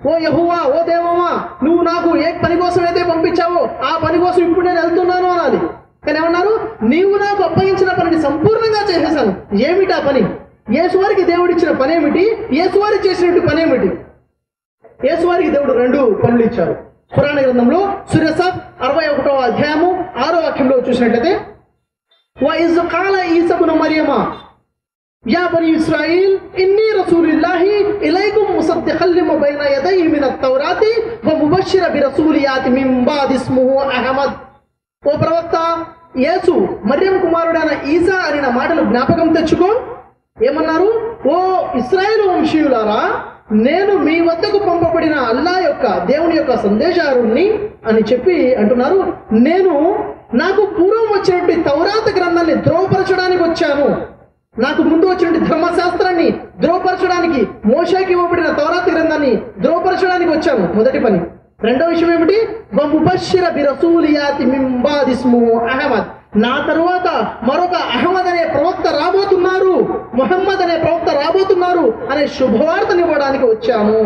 ఓ యెహోవా, ఓ దేవమా, నువ్వు నాకు ఏ పని కోసం అయితే పంపించావో ఆ పని కోసం ఇప్పుడు నేను వెళ్తున్నాను అనాలి. కానీ ఏమన్నారు? నీవు నాకు అప్పగించిన పనిని సంపూర్ణంగా చేసేసాను. ఏమిటి ఆ పని? యేసువారికి దేవుడిచ్చిన పని ఏమిటి? యేసువారి చేసినట్టు పని ఏమిటి? యేసువారికి దేవుడు 2 పనులు ఇచ్చారు. పురాణ గ్రంథంలో సూర సఫ్ 61వ అధ్యాయము 6వ వాక్యంలో చూసినట్లయితే, وَإِذْ قَالَ عِيسَى ابْنُ مَرْيَمَ يَا بَنِي إِسْرَائِيلَ إِنِّي رَسُولُ اللَّهِ إِلَيْكُمْ مُصَدِّقًا لِمَا بَيْنَ يَدَيَّ مِنَ التَّوْرَاةِ وَمُبَشِّرًا بِرَسُولٍ يَأْتِي مِن بَعْدِي اسْمُهُ أَحْمَدُ. ఓ ప్రవక్త, యేసు మర్యం కుమారుడైన ఈసా అనే మాటలు జ్ఞాపకం తెచ్చుకో. ఏమన్నారు? ఓ ఇశ్రాయేలు వంశీయులారా, నేను మీ వద్దకు పంపబడిన అల్లా యొక్క దేవుని యొక్క సందేశారుణ్ణి అని చెప్పి అంటున్నారు. నేను నాకు పూర్వం వచ్చినట్టు తౌరాత గ్రంథాన్ని ధ్రువపరచడానికి వచ్చాను. నాకు ముందు వచ్చినట్టు ధర్మశాస్త్రాన్ని ధ్రువపరచడానికి, మోషేకి ఇవ్వబడిన తౌరాత గ్రంథాన్ని ధ్రువపరచడానికి వచ్చాను. మొదటి పని. రెండో విషయం ఏమిటి? వముబశ్శిర బిరసూలి యాతి మిన్ బాది ఇస్ముహు అహ్మద్. నా తరువాత మరొక అహ్మద్ అనే ప్రవక్త రాబోతున్నారు, ముహమ్మద్ అనే ప్రవక్త రాబోతున్నారు అనే శుభవార్తనివ్వడానికి వచ్చాము.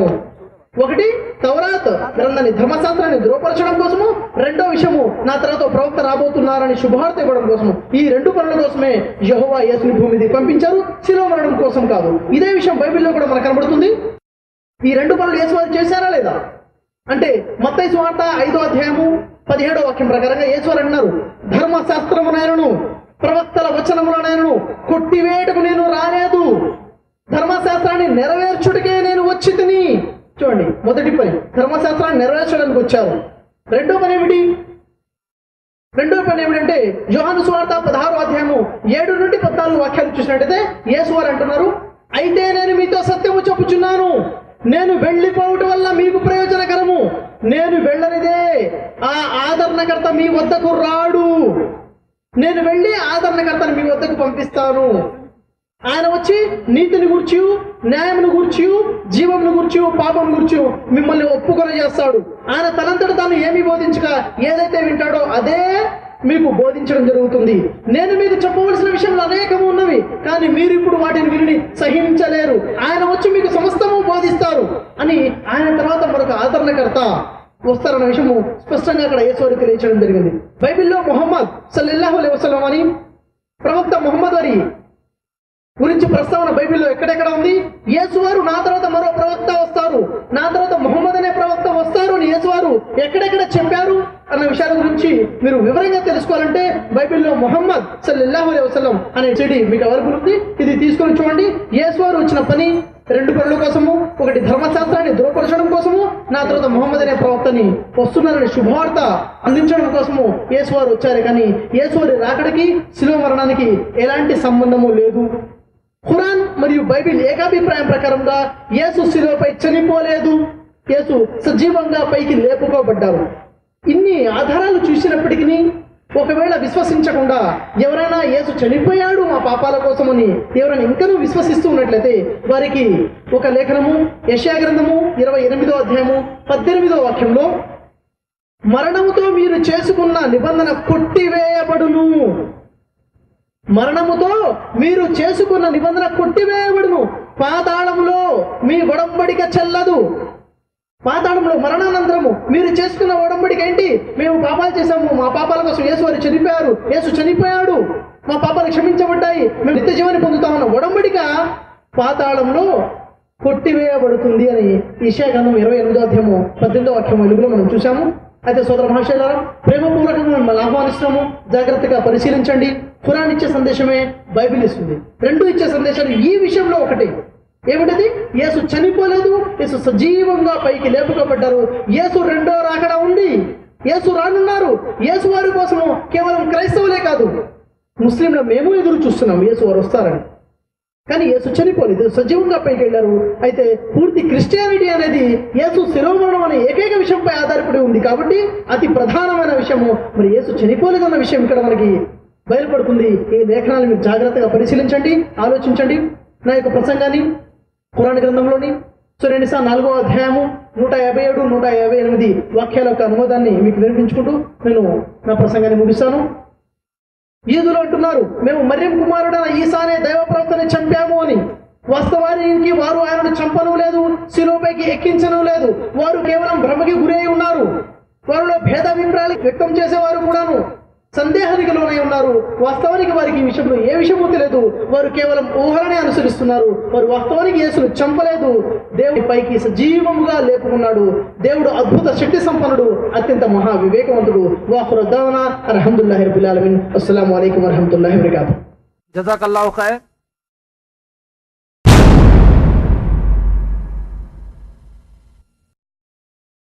ఒకటి, తౌరాత్ గ్రంథాన్ని ధర్మశాస్త్రాన్ని ధృవపరచడం కోసము. రెండో విషయము, నా తర్వాత ప్రవక్త రాబోతున్నారని శుభవార్త ఇవ్వడం కోసము. ఈ 2 పనుల కోసమే యెహోవా యేసుని భూమి మీద పంపించారు, శిలువ మరణం కోసం కాదు. ఇదే విషయం బైబిల్లో కూడా మనకు కనబడుతుంది. ఈ 2 పనులు యేసువారు చేశారా లేదా అంటే, మత్తయి సువార్త 5వ అధ్యాయము 17వ వాక్యం ప్రకారంగా యేసువారు అన్నారు, ధర్మశాస్త్రమునైనను ప్రవక్తల వచనములనైనను కొట్టివేయటకు నేను రాలేదు, ధర్మశాస్త్రాన్ని నెరవేర్చుటకే నేను వచ్చి తిని. చూడండి, మొదటి పని ధర్మశాస్త్రాన్ని నెరవేర్చడానికి వచ్చారు. రెండో పని ఏమిటంటే యోహాను సువార్త 16వ అధ్యాయము 7 నుండి 14 వాక్యాలు చూసినట్టయితే యేసువారు అంటున్నారు, అయితే నేను మీతో సత్యము చెప్పుచున్నాను, నేను వెళ్ళిపోవటం వల్ల మీకు ప్రయోజనకరము, నేను వెళ్ళనిదే ఆ ఆదరణకర్త మీ వద్దకు రాడు, నేను వెళ్ళి ఆదరణకర్తను మీ వద్దకు పంపిస్తాను. ఆయన వచ్చి నీతిని గూర్చి, న్యాయమును గూర్చి, జీవమును గూర్చి, పాపం గూర్చి మిమ్మల్ని ఒప్పుకొని చేస్తాడు. ఆయన తనంతట తాను ఏమి బోధించక ఏదైతే వింటాడో అదే మీకు బోధించడం జరుగుతుంది. నేను మీకు చెప్పవలసిన విషయాలు అనేకము ఉన్నవి, కానీ మీరు ఇప్పుడు వాటిని విని సహించలేరు. ఆయన వచ్చి మీకు సమస్తము బోధిస్తారు అని ఆయన తర్వాత మరొక ఆదరణకర్త వస్తారన్న విషయము స్పష్టంగా అక్కడ యేసువారు తెలియచేయడం జరిగింది. బైబిల్లో ముహమ్మద్ సల్లల్లాహు అలైహి వసల్లం అని ప్రవక్త ముహమ్మద్ అని గురించి ప్రస్తావన బైబిల్లో ఎక్కడెక్కడ ఉంది? యేసువారు నా తర్వాత మరో ప్రవక్త వస్తారు, నా తర్వాత ముహమ్మద్ అనే ప్రవక్త వస్తారు అని యేసువారు ఎక్కడెక్కడ చెప్పారు అన్న విషయాల గురించి మీరు వివరంగా తెలుసుకోవాలంటే బైబిల్లో ముహమ్మద్ సల్లల్లాహు అలైహి వసల్లం అనే చెడి మీకు అవైలబుల్ ఉంది. ఇది తీసుకొని చూడండి. యేసువారు వచ్చిన పని 2 పనుల కోసము. ఒకటి, ధర్మశాస్త్రాన్ని ధృవపరచడం కోసము, నా తర్వాత ముహమ్మద్ అనే ప్రవక్తని వస్తున్నారని శుభవార్త అందించడం కోసము యేసువారు వచ్చారు. కానీ యేసువారి రాకడికి, శిలువ మరణానికి ఎలాంటి సంబంధము లేదు. ఖురాన్ మరియు బైబిల్ ఏకాభిప్రాయం ప్రకారంగా యేసు శిలువపై చనిపోలేదు, యేసు సజీవంగా పైకి లేపుకోబడ్డారు. ఇన్ని ఆధారాలు చూసినప్పటికీ ఒకవేళ విశ్వసించకుండా ఎవరైనా యేసు చనిపోయాడు మా పాపాల కోసమని ఎవరైనా ఇంకనూ విశ్వసిస్తూ ఉన్నట్లయితే వారికి ఒక లేఖనము యెషయా గ్రంథము 28వ అధ్యాయము 18వ వాక్యంలో, మరణముతో మీరు చేసుకున్న నిబంధన కొట్టివేయబడును, మరణముతో మీరు చేసుకున్న నిబంధన కొట్టివేయబడును, పాతాళములో మీ ఒడంబడిక చెల్లదు. పాతాళంలో మరణానంతరము మీరు చేసుకున్న ఒడంబడిక ఏంటి? మేము పాపాలు చేశాము, మా పాపాల కోసం యేసువారు చనిపోయారు, యేసు చనిపోయాడు, మా పాపాలు క్షమించబడ్డాయి, మేము నిత్య జీవాన్ని పొందుతామన్న ఒడంబడిక పాతాళంలో కొట్టివేయబడుతుంది అని యెషయా గ్రంథం 28వ అధ్యాయము 18వ వాక్యం వెలుగులో మనం చూసాము. అయితే సోదర మహాశయులారా, ప్రేమపూర్వకంగా మిమ్మల్ని ఆహ్వానిస్తున్నాము, జాగ్రత్తగా పరిశీలించండి. ఖురాన్ ఇచ్చే సందేశమే బైబిల్ ఇస్తుంది. 2 ఇచ్చే సందేశాలు ఈ విషయంలో ఒకటి ఏమిటది? యేసు చనిపోలేదు, యేసు సజీవంగా పైకి లేపుకోబడ్డారు, యేసు 2వ రాకడ ఉంది, యేసు రానున్నారు. యేసు వారి కోసము కేవలం క్రైస్తవులే కాదు, ముస్లింల మేము ఎదురు చూస్తున్నాం యేసు వారు వస్తారని. కానీ యేసు చనిపోలేదు, సజీవంగా పైకి వెళ్ళారు. అయితే పూర్తి క్రిస్టియానిటీ అనేది యేసు శిలువ మరణం అనే ఏకైక విషయంపై ఆధారపడి ఉంది. కాబట్టి అతి ప్రధానమైన విషయము మరి యేసు చనిపోలేదన్న విషయం ఇక్కడ మనకి బయలుపడుతుంది. ఈ లేఖనాలు మీరు జాగ్రత్తగా పరిశీలించండి, ఆలోచించండి. నా యొక్క ప్రసంగాన్ని ఖురాన్ గ్రంథంలోని సూరా నిసా 4వ అధ్యాయము 157, 158 వాక్యాల యొక్క అనువాదాన్ని మీకు వినిపించుకుంటూ నేను నా ప్రసంగాన్ని ముగిస్తాను. యూదులు అంటున్నారు, మేము మర్యం కుమారుడైన ఈసా అనే దైవ ప్రవక్తని చంపాము అని. వాస్తవానికి వారు ఆయనను చంపను లేదు, శిలువపైకి ఎక్కించను లేదు. వారు కేవలం భ్రమకి గురై ఉన్నారు. వారిలో భేదాభిప్రాయాలు వ్యక్తం చేసేవారు కూడాను సందేహానికి లోనై ఉన్నారు. వాస్తవానికి వారికి ఈ విషయంలో ఏ విషయమూ తెలియదు. వారు కేవలం ఊహలనే అనుసరిస్తున్నారు. వారు వాస్తవానికి యేసును చంపలేదు, దేవుడి పైకి సజీవముగా లేపుకున్నాడు. దేవుడు అద్భుత శక్తి సంపన్నుడు, అత్యంత మహా వివేకవంతుడు. వాఖిరు దఅవానా అల్హమ్దులిల్లాహి రబ్బిల్ ఆలమీన్. అస్సలాము అలైకుం వరహ్మతుల్లాహి వబరకాతుహు. జజాకల్లాహు ఖైర్.